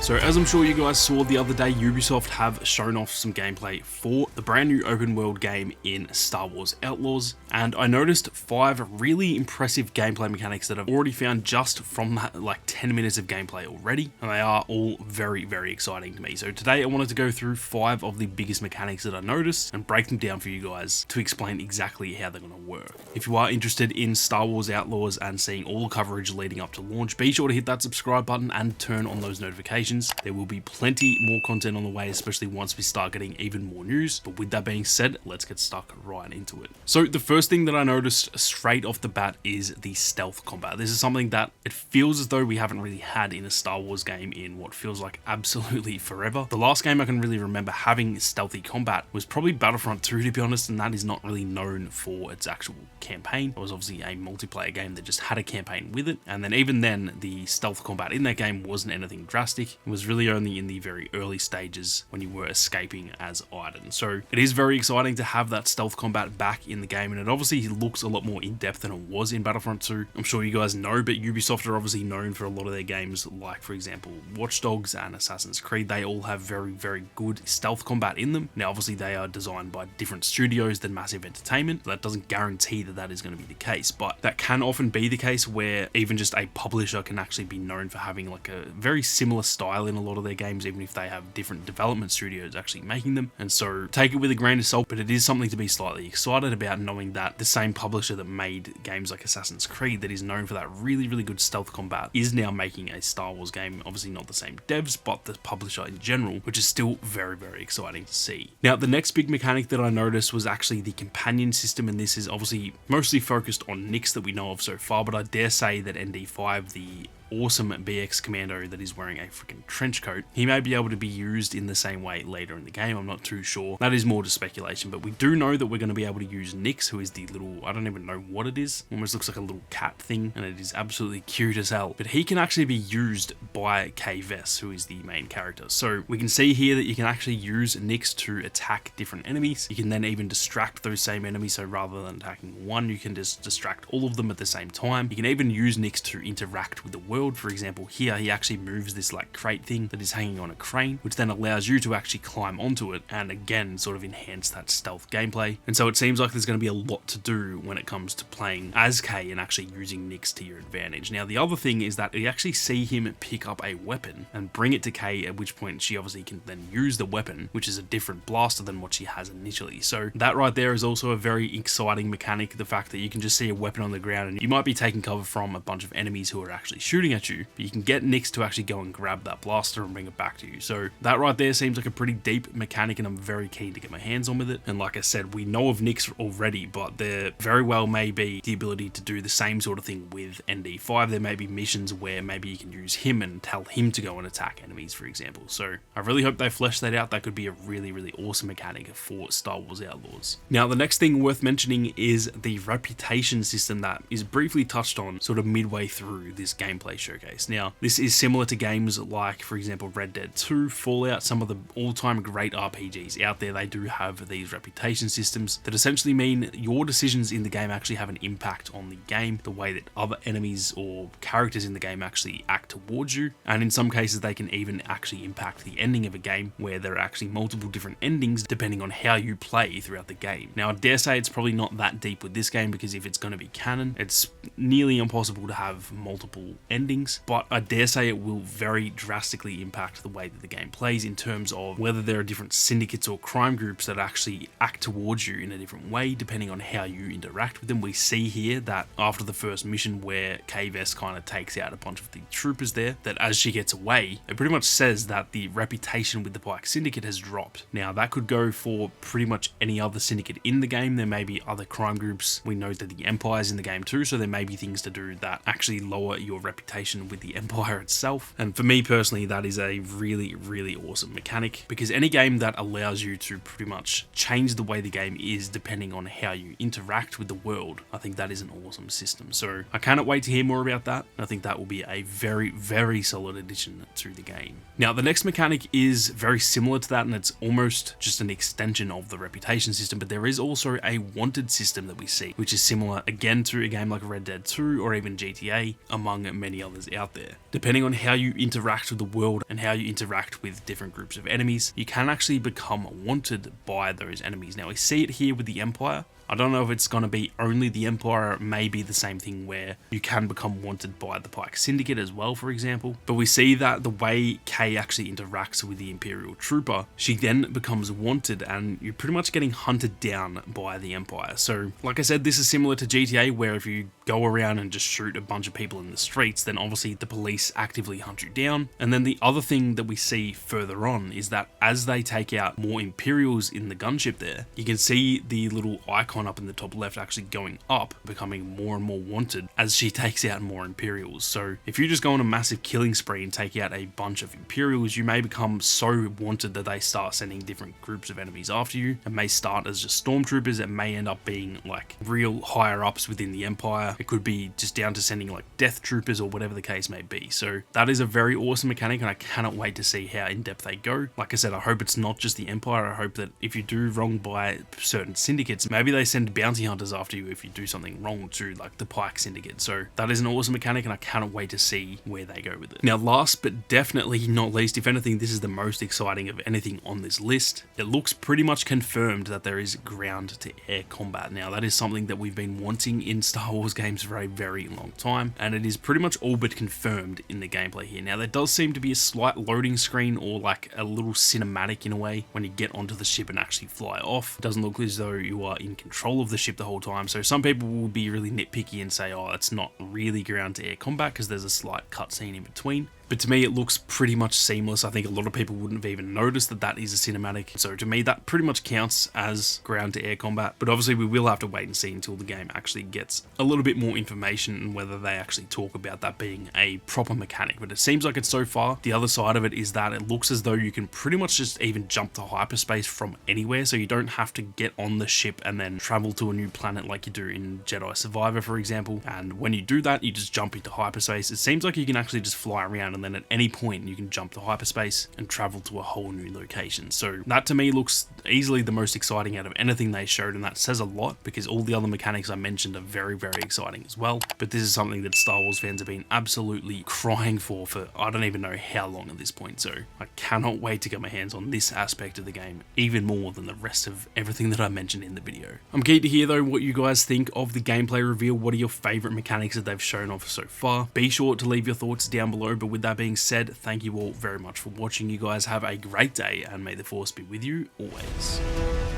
So as I'm sure you guys saw the other day, Ubisoft have shown off some gameplay for the brand new open world game in Star Wars Outlaws, and I noticed 5 really impressive gameplay mechanics that I've already found just from that like 10 minutes of gameplay already, and they are all very, very exciting to me. So today I wanted to go through 5 of the biggest mechanics that I noticed and break them down for you guys to explain exactly how they're going to work. If you are interested in Star Wars Outlaws and seeing all the coverage leading up to launch, be sure to hit that subscribe button and turn on those notifications. There will be plenty more content on the way, especially once we start getting even more news. But with that being said, let's get stuck right into it. So the first thing that I noticed straight off the bat is the stealth combat. This is something that it feels as though we haven't really had in a Star Wars game in what feels like absolutely forever. The last game I can really remember having stealthy combat was probably Battlefront 2, to be honest, and that is not really known for its actual campaign. It was obviously a multiplayer game that just had a campaign with it, and then even then the stealth combat in that game wasn't anything drastic. It was really only in the very early stages when you were escaping as Iden. So it is very exciting to have that stealth combat back in the game, and it obviously looks a lot more in depth than it was in Battlefront 2. I'm sure you guys know, but Ubisoft are obviously known for a lot of their games, like for example Watch Dogs and Assassin's Creed. They all have very, very good stealth combat in them. Now obviously they are designed by different studios than Massive Entertainment. That doesn't guarantee that that is going to be the case, but that can often be the case where even just a publisher can actually be known for having like a very similar style in a lot of their games, even if they have different development studios actually making them. And so take it with a grain of salt, but it is something to be slightly excited about, knowing that the same publisher that made games like Assassin's Creed, that is known for that really, really good stealth combat, is now making a Star Wars game. Obviously not the same devs, but the publisher in general, which is still very, very exciting to see. Now the next big mechanic that I noticed was actually the companion system, and this is obviously mostly focused on Nyx that we know of so far, but I dare say that ND5, the awesome BX commando that is wearing a freaking trench coat, he may be able to be used in the same way later in the game. I'm not too sure. That is more just speculation, but we do know that we're going to be able to use Nyx, who is the little, I don't even know what it is, almost looks like a little cat thing, and it is absolutely cute as hell. But he can actually be used by Kay Vess, who is the main character. So we can see here that you can actually use Nyx to attack different enemies. You can then even distract those same enemies, so rather than attacking one, you can just distract all of them at the same time. You can even use Nyx to interact with the world. For example, here he actually moves this like crate thing that is hanging on a crane, which then allows you to actually climb onto it and again sort of enhance that stealth gameplay. And so it seems like there's going to be a lot to do when it comes to playing as Kay and actually using Nyx to your advantage. Now the other thing is that you actually see him pick up a weapon and bring it to Kay, at which point she obviously can then use the weapon, which is a different blaster than what she has initially. So that right there is also a very exciting mechanic, the fact that you can just see a weapon on the ground and you might be taking cover from a bunch of enemies who are actually shooting at you, but you can get Nyx to actually go and grab that blaster and bring it back to you. So that right there seems like a pretty deep mechanic, and I'm very keen to get my hands on with it. And like I said, we know of Nyx already, but there very well may be the ability to do the same sort of thing with ND5. There may be missions where maybe you can use him and tell him to go and attack enemies, for example. So I really hope they flesh that out. That could be a really, really awesome mechanic for Star Wars Outlaws. Now the next thing worth mentioning is the reputation system that is briefly touched on sort of midway through this gameplay showcase. Now, this is similar to games like, for example, Red Dead 2, Fallout, some of the all-time great RPGs out there. They do have these reputation systems that essentially mean your decisions in the game actually have an impact on the game, the way that other enemies or characters in the game actually act towards you. And in some cases, they can even actually impact the ending of a game, where there are actually multiple different endings depending on how you play throughout the game. Now, I dare say it's probably not that deep with this game, because if it's going to be canon, it's nearly impossible to have multiple endings. But I dare say it will very drastically impact the way that the game plays, in terms of whether there are different syndicates or crime groups that actually act towards you in a different way depending on how you interact with them. We see here that after the first mission, where Kay Vess kind of takes out a bunch of the troopers there, that as she gets away, it pretty much says that the reputation with the Pike Syndicate has dropped. Now that could go for pretty much any other syndicate in the game. There may be other crime groups. We know that the Empire's in the game too, so there may be things to do that actually lower your reputation with the Empire itself. And for me personally, that is a really, really awesome mechanic, because any game that allows you to pretty much change the way the game is depending on how you interact with the world, I think that is an awesome system. So I cannot wait to hear more about that. I think that will be a very, very solid addition to the game. Now the next mechanic is very similar to that, and it's almost just an extension of the reputation system, but there is also a wanted system that we see, which is similar again to a game like Red Dead 2 or even GTA, among many others out there. Depending on how you interact with the world and how you interact with different groups of enemies, you can actually become wanted by those enemies. Now we see it here with the Empire. I don't know if it's going to be only the Empire, it may be the same thing where you can become wanted by the Pike Syndicate as well, for example. But we see that the way Kay actually interacts with the Imperial Trooper, she then becomes wanted and you're pretty much getting hunted down by the Empire. So, like I said, this is similar to GTA, where if you go around and just shoot a bunch of people in the streets, then obviously the police actively hunt you down. And then the other thing that we see further on is that as they take out more Imperials in the gunship there, you can see the little icon up in the top left actually going up, becoming more and more wanted as she takes out more Imperials. So if you just go on a massive killing spree and take out a bunch of Imperials, you may become so wanted that they start sending different groups of enemies after you. It may start as just stormtroopers, it may end up being like real higher ups within the Empire. It could be just down to sending like death troopers or whatever the case may be. So that is a very awesome mechanic and I cannot wait to see how in depth they go. Like I said, I hope it's not just the Empire. I hope that if you do wrong by certain syndicates, maybe they send bounty hunters after you if you do something wrong to like the Pike Syndicate. So that is an awesome mechanic and I cannot wait to see where they go with it. Now last but definitely not least, if anything, this is the most exciting of anything on this list. It looks pretty much confirmed that there is ground to air combat. Now that is something that we've been wanting in Star Wars games for a very long time, and it is pretty much all but confirmed in the gameplay here. Now there does seem to be a slight loading screen or like a little cinematic in a way when you get onto the ship and actually fly off. It doesn't look as though you are in control of the ship the whole time, so some people will be really nitpicky and say, oh, it's not really ground to air combat because there's a slight cutscene in between. But to me, it looks pretty much seamless. I think a lot of people wouldn't have even noticed that that is a cinematic. So to me, that pretty much counts as ground to air combat. But obviously, we will have to wait and see until the game actually gets a little bit more information and whether they actually talk about that being a proper mechanic. But it seems like it's so far. The other side of it is that it looks as though you can pretty much just even jump to hyperspace from anywhere. So you don't have to get on the ship and then travel to a new planet like you do in Jedi Survivor, for example. And when you do that, you just jump into hyperspace. It seems like you can actually just fly around and then at any point you can jump to hyperspace and travel to a whole new location. So that to me looks easily the most exciting out of anything they showed, and that says a lot because all the other mechanics I mentioned are very, very exciting as well. But this is something that Star Wars fans have been absolutely crying for I don't even know how long at this point. So I cannot wait to get my hands on this aspect of the game even more than the rest of everything that I mentioned in the video. I'm keen to hear though what you guys think of the gameplay reveal. What are your favorite mechanics that they've shown off so far? Be sure to leave your thoughts down below. But with that being said, thank you all very much for watching. You guys have a great day and may the force be with you always.